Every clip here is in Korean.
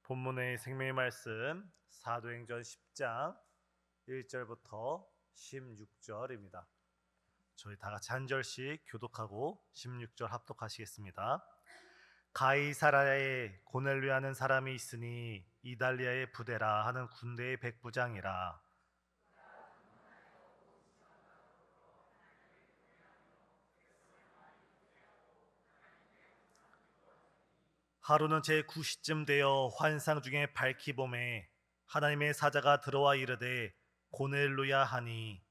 본문의 생명의 말씀 사도행전 10장 1절부터 16절입니다. 저희 다 같이 한 절씩 교독하고 16절 합독하시겠습니다. 가이사라에 고넬료하는 사람이 있으니 이달리아의 부대라 하는 군대의 백부장이라. 하루는 제9시쯤 되어 환상 중에 밝히 봄에 하나님의 사자가 들어와 이르되 고넬료야 하니,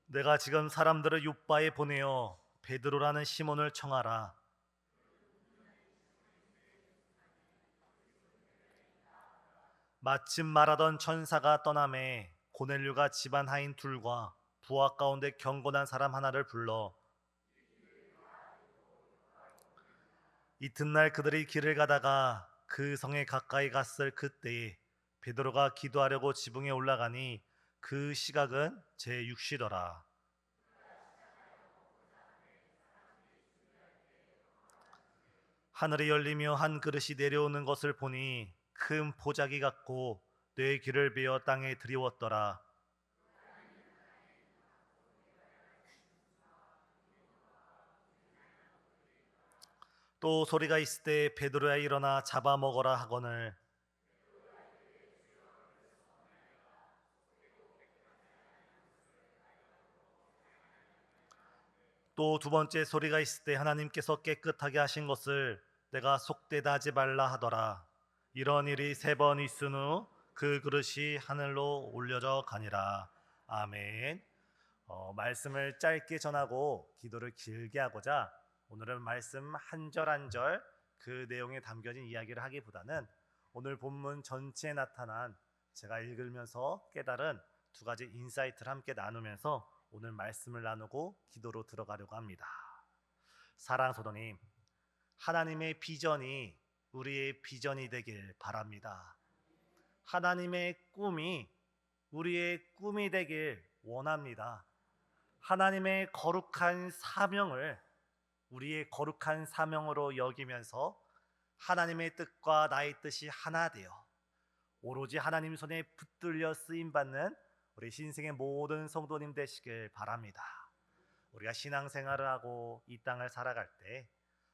내가 지금 사람들을 요바에 보내어 베드로라는 시몬을 청하라. 마침 말하던 천사가 떠나매 고넬료가 집안 하인 둘과 부하 가운데 경건한 사람 하나를 불러 이튿날 그들이 길을 가다가 그 성에 가까이 갔을 그때에 베드로가 기도하려고 지붕에 올라가니 그 시각은 제6시더라. 하늘이 열리며 한 그릇이 내려오는 것을 보니 큰 보자기 같고 뇌 귀를 베어 땅에 드리웠더라. 또 소리가 있을 때 베드로야 일어나 잡아먹어라 하거늘. 또 두 번째 소리가 있을 때 하나님께서 깨끗하게 하신 것을 내가 속되다 하지 말라 하더라. 이런 일이 3번 있은 후 그 그릇이 하늘로 올려져 가니라. 아멘. 말씀을 짧게 전하고 기도를 길게 하고자 오늘은 말씀 한 절 한 절 그 내용에 담겨진 이야기를 하기보다는 오늘 본문 전체에 나타난 제가 읽으면서 깨달은 두 가지 인사이트를 함께 나누면서 오늘 말씀을 나누고 기도로 들어가려고 합니다. 사랑하는 성도님, 하나님의 비전이 우리의 비전이 되길 바랍니다. 하나님의 꿈이 우리의 꿈이 되길 원합니다. 하나님의 거룩한 사명을 우리의 거룩한 사명으로 여기면서 하나님의 뜻과 나의 뜻이 하나 되어 오로지 하나님 손에 붙들려 쓰임받는 우리 신생의 모든 성도님 되시길 바랍니다. 우리가 신앙생활을 하고 이 땅을 살아갈 때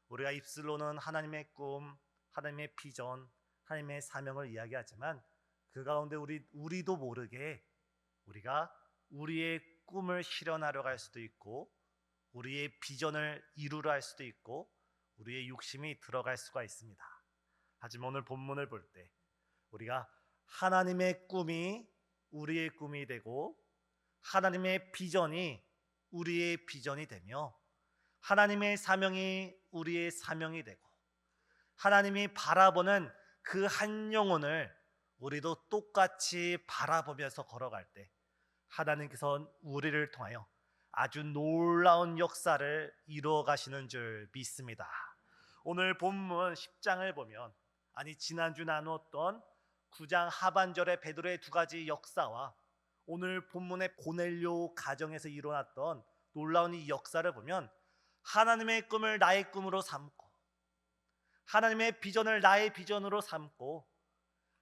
우리가 입술로는 하나님의 꿈, 하나님의 비전, 하나님의 사명을 이야기하지만 그 가운데 우리도 모르게 우리가 우리의 꿈을 실현하려 갈 수도 있고 우리의 비전을 이루려 할 수도 있고 우리의 욕심이 들어갈 수가 있습니다. 하지만 오늘 본문을 볼 때 우리가 하나님의 꿈이 우리의 꿈이 되고 하나님의 비전이 우리의 비전이 되며 하나님의 사명이 우리의 사명이 되고 하나님이 바라보는 그 한 영혼을 우리도 똑같이 바라보면서 걸어갈 때 하나님께서는 우리를 통하여 아주 놀라운 역사를 이루어 가시는 줄 믿습니다. 오늘 본문 10장을 보면 지난주 나누었던 9장 하반절의 베드로의 두 가지 역사와 오늘 본문의 고넬료 가정에서 일어났던 놀라운 이 역사를 보면 하나님의 꿈을 나의 꿈으로 삼고 하나님의 비전을 나의 비전으로 삼고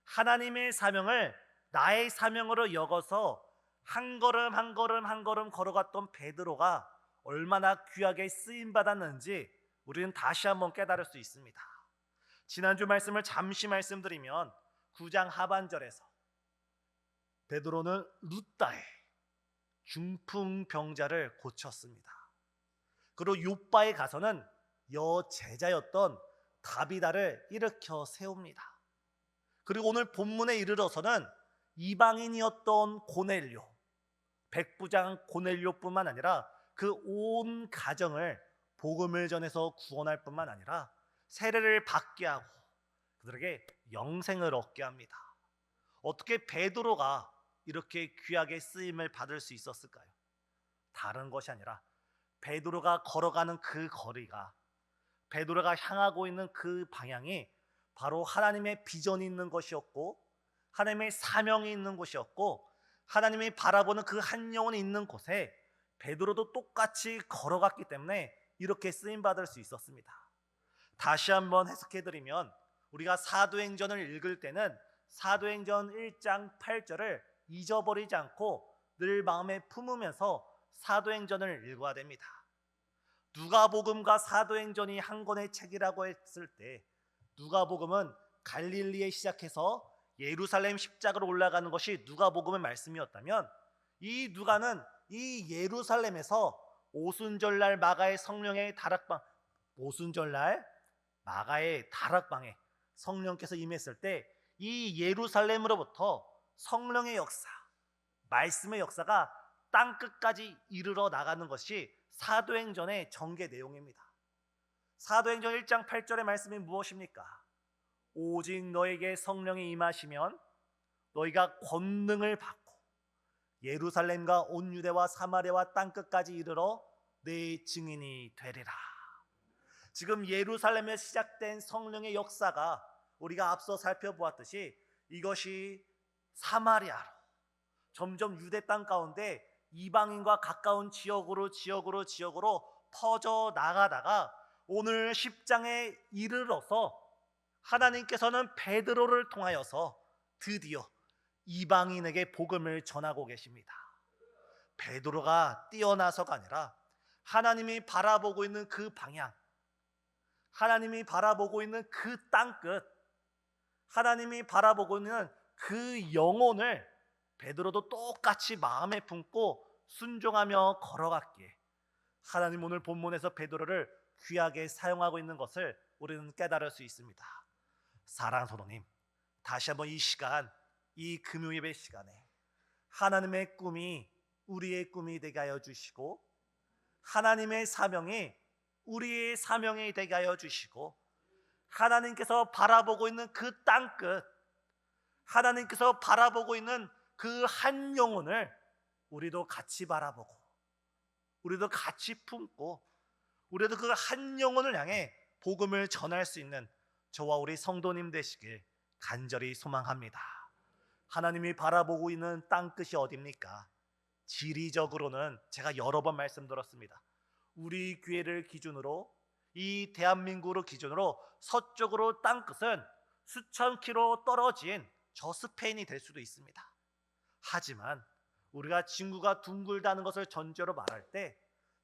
하나님의 사명을 나의 사명으로 여겨서 한 걸음 한 걸음 한 걸음 걸어갔던 베드로가 얼마나 귀하게 쓰임받았는지 우리는 다시 한번 깨달을 수 있습니다. 지난주 말씀을 잠시 말씀드리면 9장 하반절에서 베드로는 루다의 중풍병자를 고쳤습니다. 그리고 요바에 가서는 여제자였던 다비다를 일으켜 세웁니다. 그리고 오늘 본문에 이르러서는 이방인이었던 고넬료, 백부장 고넬료뿐만 아니라 그 온 가정을 복음을 전해서 구원할 뿐만 아니라 세례를 받게 하고 그들에게 영생을 얻게 합니다. 어떻게 베드로가 이렇게 귀하게 쓰임을 받을 수 있었을까요? 다른 것이 아니라 베드로가 걸어가는 그 거리가 베드로가 향하고 있는 그 방향이 바로 하나님의 비전이 있는 것이었고 하나님의 사명이 있는 곳이었고 하나님이 바라보는 그 한 영혼이 있는 곳에 베드로도 똑같이 걸어갔기 때문에 이렇게 쓰임 받을 수 있었습니다. 다시 한번 해석해 드리면 우리가 사도행전을 읽을 때는 사도행전 1장 8절을 잊어버리지 않고 늘 마음에 품으면서 사도행전을 읽어야 됩니다. 누가복음과 사도행전이 한 권의 책이라고 했을 때 누가복음은 갈릴리에 시작해서 예루살렘 십자가로 올라가는 것이 누가복음의 말씀이었다면 이 누가는 이 예루살렘에서 오순절날 마가의 성령의 다락방 오순절날 마가의 다락방에 성령께서 임했을 때 이 예루살렘으로부터 성령의 역사, 말씀의 역사가 땅끝까지 이르러 나가는 것이 사도행전의 전개 내용입니다. 사도행전 1장 8절의 말씀이 무엇입니까? 오직 너에게 성령이 임하시면 너희가 권능을 받고 예루살렘과 온 유대와 사마리아와 땅끝까지 이르러 내 증인이 되리라. 지금 예루살렘에 시작된 성령의 역사가 우리가 앞서 살펴보았듯이 이것이 사마리아로 점점 유대 땅 가운데 이방인과 가까운 지역으로 퍼져 나가다가 오늘 10장에 이르러서 하나님께서는 베드로를 통하여서 드디어 이방인에게 복음을 전하고 계십니다. 베드로가 뛰어나서가 아니라 하나님이 바라보고 있는 그 방향, 하나님이 바라보고 있는 그 땅끝, 하나님이 바라보고 있는 그 영혼을 베드로도 똑같이 마음에 품고 순종하며 걸어갔기에 하나님 오늘 본문에서 베드로를 귀하게 사용하고 있는 것을 우리는 깨달을 수 있습니다. 사랑하는 성도님, 다시 한번 이 시간, 이 금요예배 시간에 하나님의 꿈이 우리의 꿈이 되게 하여 주시고 하나님의 사명이 우리의 사명이 되게 하여 주시고 하나님께서 바라보고 있는 그 땅끝, 하나님께서 바라보고 있는 그 한 영혼을 우리도 같이 바라보고 우리도 같이 품고 우리도 그 한 영혼을 향해 복음을 전할 수 있는 저와 우리 성도님 되시길 간절히 소망합니다. 하나님이 바라보고 있는 땅끝이 어디입니까? 지리적으로는 제가 여러 번 말씀드렸습니다. 우리 교회를 기준으로 이 대한민국을 기준으로 서쪽으로 땅끝은 수천 킬로 떨어진 저 스페인이 될 수도 있습니다. 하지만 우리가 지구가 둥글다는 것을 전제로 말할 때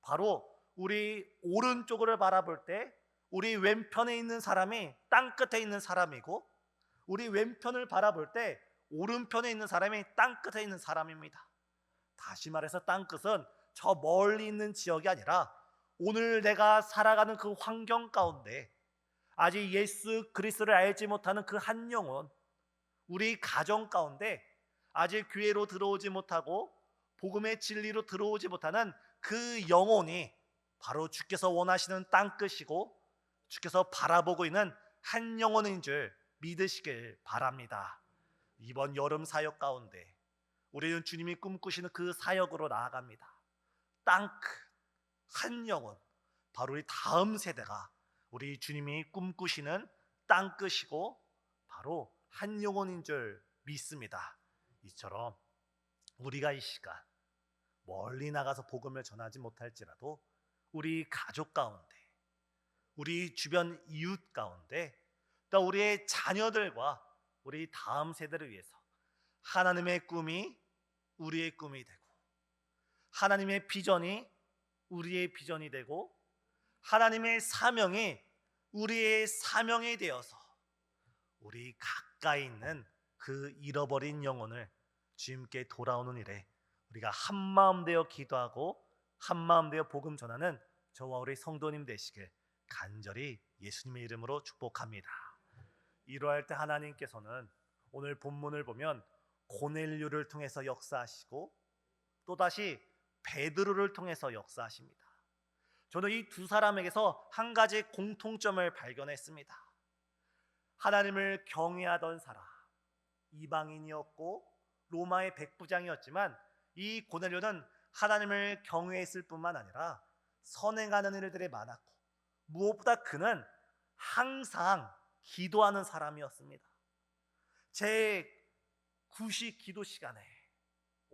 바로 우리 오른쪽을 바라볼 때 우리 왼편에 있는 사람이 땅끝에 있는 사람이고 우리 왼편을 바라볼 때 오른편에 있는 사람이 땅끝에 있는 사람입니다. 다시 말해서 땅끝은 저 멀리 있는 지역이 아니라 오늘 내가 살아가는 그 환경 가운데 아직 예수 그리스도를 알지 못하는 그 한 영혼, 우리 가정 가운데 아직 교회로 들어오지 못하고 복음의 진리로 들어오지 못하는 그 영혼이 바로 주께서 원하시는 땅끝이고 주께서 바라보고 있는 한 영혼인 줄 믿으시길 바랍니다. 이번 여름 사역 가운데 우리는 주님이 꿈꾸시는 그 사역으로 나아갑니다. 땅끝 한 영혼, 바로 우리 다음 세대가 우리 주님이 꿈꾸시는 땅끝이고 바로 한 영혼인 줄 믿습니다. 이처럼 우리가 이 시간 멀리 나가서 복음을 전하지 못할지라도 우리 가족 가운데, 우리 주변 이웃 가운데, 또 우리의 자녀들과 우리 다음 세대를 위해서 하나님의 꿈이 우리의 꿈이 되고 하나님의 비전이 우리의 비전이 되고 하나님의 사명이 우리의 사명이 되어서 우리 가까이 있는 그 잃어버린 영혼을 주님께 돌아오는 일에 우리가 한마음 되어 기도하고 한마음 되어 복음 전하는 저와 우리 성도님 되시길 간절히 예수님의 이름으로 축복합니다. 이러할 때 하나님께서는 오늘 본문을 보면 고넬료를 통해서 역사하시고 또다시 베드로를 통해서 역사하십니다. 저는 이 두 사람에게서 한 가지 공통점을 발견했습니다. 하나님을 경외하던 사람, 이방인이었고 로마의 백부장이었지만 이 고넬료는 하나님을 경외했을 뿐만 아니라 선행하는 일들이 많았고 무엇보다 그는 항상 기도하는 사람이었습니다. 제 9시 기도 시간에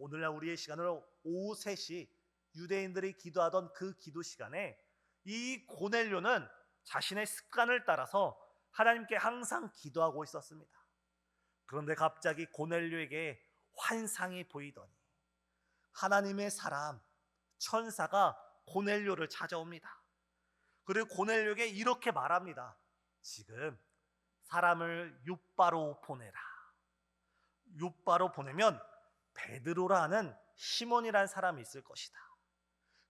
오늘날 우리의 시간으로 오후 3시 유대인들이 기도하던 그 기도 시간에 이 고넬료는 자신의 습관을 따라서 하나님께 항상 기도하고 있었습니다. 그런데 갑자기 고넬료에게 환상이 보이더니 하나님의 사람 천사가 고넬료를 찾아옵니다. 그리고 고넬료에게 이렇게 말합니다. 지금 사람을 욥바로 보내라. 욥바로 보내면 베드로라는 시몬이라는 사람이 있을 것이다.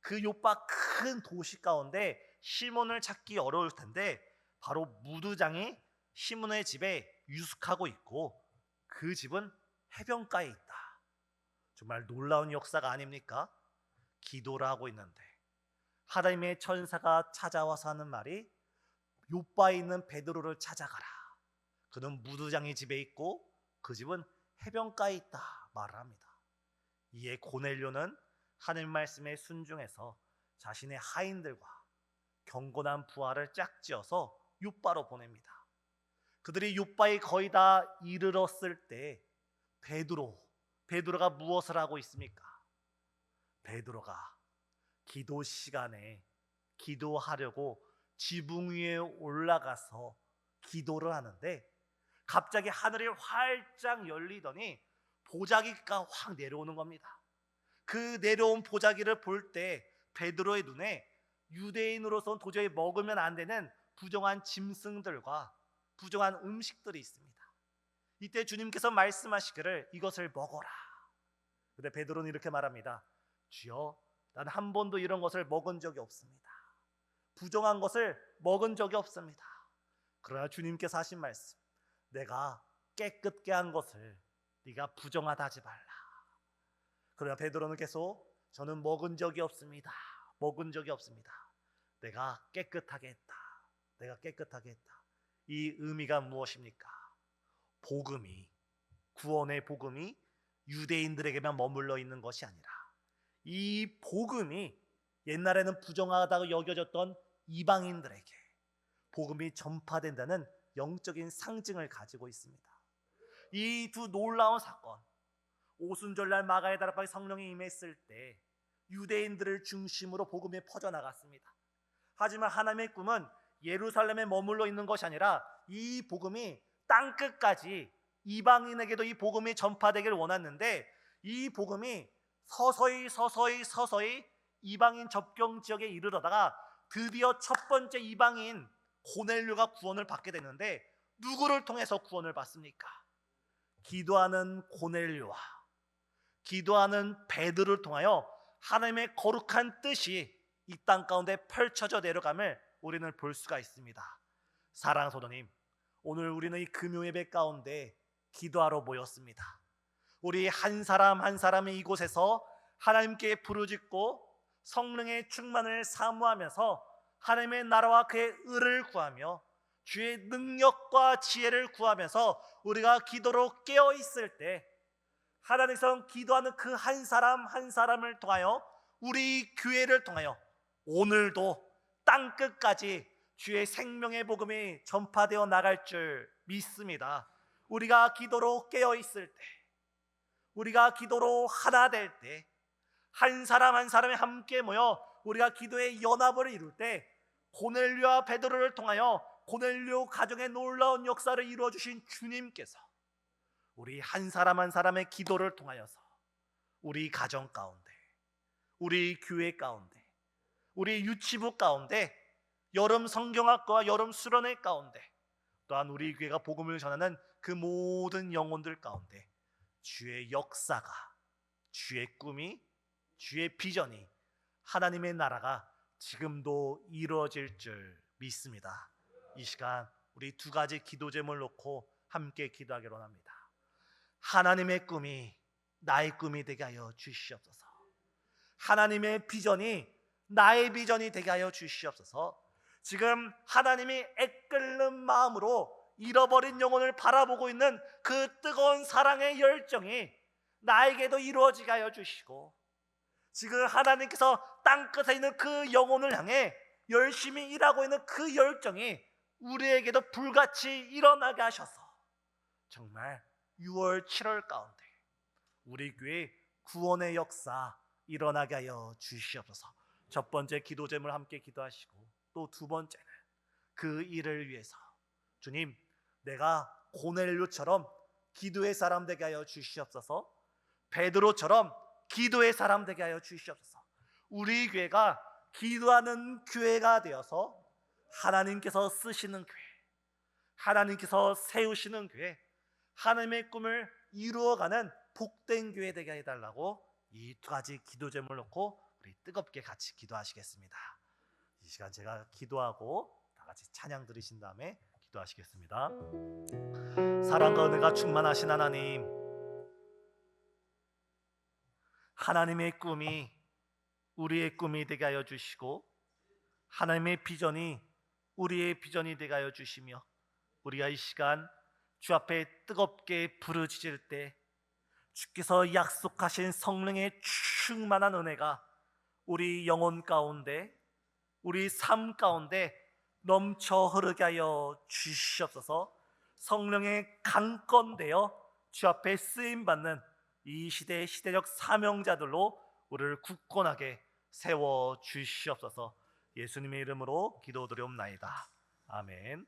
그 욥바 큰 도시 가운데 시몬을 찾기 어려울 텐데 바로 무두장이 시몬의 집에 유숙하고 있고 그 집은 해변가에 있다. 정말 놀라운 역사가 아닙니까? 기도를 하고 있는데 하나님의 천사가 찾아와서 하는 말이 욥바에 있는 베드로를 찾아가라. 그는 무두장의 집에 있고 그 집은 해변가에 있다 말을 합니다. 이에 고넬료는 하나님 말씀에 순종해서 자신의 하인들과 경건한 부하를 짝지어서 욥바로 보냅니다. 그들이 욥바에 거의 다 이르렀을 때 베드로가 무엇을 하고 있습니까? 베드로가 기도 시간에 기도하려고 지붕 위에 올라가서 기도를 하는데 갑자기 하늘이 활짝 열리더니 보자기가 확 내려오는 겁니다. 그 내려온 보자기를 볼 때 베드로의 눈에 유대인으로서는 도저히 먹으면 안 되는 부정한 짐승들과 부정한 음식들이 있습니다. 이때 주님께서 말씀하시기를 이것을 먹어라. 근데 베드로는 이렇게 말합니다. 주여, 난 한 번도 이런 것을 먹은 적이 없습니다. 부정한 것을 먹은 적이 없습니다. 그러나 주님께서 하신 말씀, 내가 깨끗게 한 것을 네가 부정하다 하지 말라. 그러나 베드로는 계속 저는 먹은 적이 없습니다. 먹은 적이 없습니다. 내가 깨끗하게 했다. 내가 깨끗하게 했다. 이 의미가 무엇입니까? 구원의 복음이 유대인들에게만 머물러 있는 것이 아니라 이 복음이 옛날에는 부정하다고 여겨졌던 이방인들에게 복음이 전파된다는 영적인 상징을 가지고 있습니다. 이 두 놀라운 사건, 오순절날 마가의 다락방에 성령이 임했을 때 유대인들을 중심으로 복음이 퍼져나갔습니다. 하지만 하나님의 꿈은 예루살렘에 머물러 있는 것이 아니라 이 복음이 땅끝까지 이방인에게도 이 복음이 전파되기를 원했는데 이 복음이 서서히 이방인 접경 지역에 이르러다가 드디어 첫 번째 이방인 고넬료가 구원을 받게 되는데 누구를 통해서 구원을 받습니까? 기도하는 고넬료와 기도하는 베드로를 통하여 하나님의 거룩한 뜻이 이 땅 가운데 펼쳐져 내려감을 우리는 볼 수가 있습니다. 사랑하는 성도님, 오늘 우리는 이 금요예배 가운데 기도하러 모였습니다. 우리 한 사람 한 사람이 이곳에서 하나님께 부르짖고 성령의 충만을 사모하면서 하나님의 나라와 그의 의를 구하며 주의 능력과 지혜를 구하면서 우리가 기도로 깨어 있을 때 하나님께서 기도하는 그 한 사람 한 사람을 통하여 우리 교회를 통하여 오늘도 땅끝까지 주의 생명의 복음이 전파되어 나갈 줄 믿습니다. 우리가 기도로 깨어 있을 때, 우리가 기도로 하나 될 때, 한 사람 한 사람이 함께 모여 우리가 기도의 연합을 이룰 때 고넬료와 베드로를 통하여 고넬료 가정의 놀라운 역사를 이루어 주신 주님께서 우리 한 사람 한 사람의 기도를 통하여서 우리 가정 가운데, 우리 교회 가운데, 우리 유치부 가운데, 여름 성경학과 여름 수련회 가운데, 또한 우리 교회가 복음을 전하는 그 모든 영혼들 가운데 주의 역사가, 주의 꿈이, 주의 비전이, 하나님의 나라가 지금도 이루어질 줄 믿습니다. 이 시간 우리 두 가지 기도 제목을 놓고 함께 기도하기로 합니다. 하나님의 꿈이 나의 꿈이 되게 하여 주시옵소서. 하나님의 비전이 나의 비전이 되게 하여 주시옵소서. 지금 하나님이 애끓는 마음으로 잃어버린 영혼을 바라보고 있는 그 뜨거운 사랑의 열정이 나에게도 이루어지게 하여 주시고, 지금 하나님께서 땅끝에 있는 그 영혼을 향해 열심히 일하고 있는 그 열정이 우리에게도 불같이 일어나게 하셔서 정말 6월 7월 가운데 우리 교회 구원의 역사 일어나게 하여 주시옵소서. 첫 번째 기도 제물 함께 기도하시고, 또 두 번째는 그 일을 위해서 주님, 내가 고넬료처럼 기도의 사람 되게 하여 주시옵소서. 베드로처럼 기도의 사람 되게 하여 주시옵소서. 우리 교회가 기도하는 교회가 되어서 하나님께서 쓰시는 교회, 하나님께서 세우시는 교회, 하나님의 꿈을 이루어가는 복된 교회 되게 해달라고 이 두 가지 기도 제목을 놓고 우리 뜨겁게 같이 기도하시겠습니다. 이 시간 제가 기도하고 다 같이 찬양 들으신 다음에 기도하시겠습니다. 사랑과 은혜가 충만하신 하나님, 하나님의 꿈이 우리의 꿈이 되게 하여 주시고, 하나님의 비전이 우리의 비전이 되게 하여 주시며, 우리가 이 시간 주 앞에 뜨겁게 부르짖을 때 주께서 약속하신 성령의 충만한 은혜가 우리 영혼 가운데, 우리 삶 가운데 넘쳐 흐르게 하여 주시옵소서. 성령의 강건되어 주 앞에 쓰임받는 이 시대의 시대적 사명자들로 우리를 굳건하게 세워 주시옵소서. 예수님의 이름으로 기도드리옵나이다. 아멘.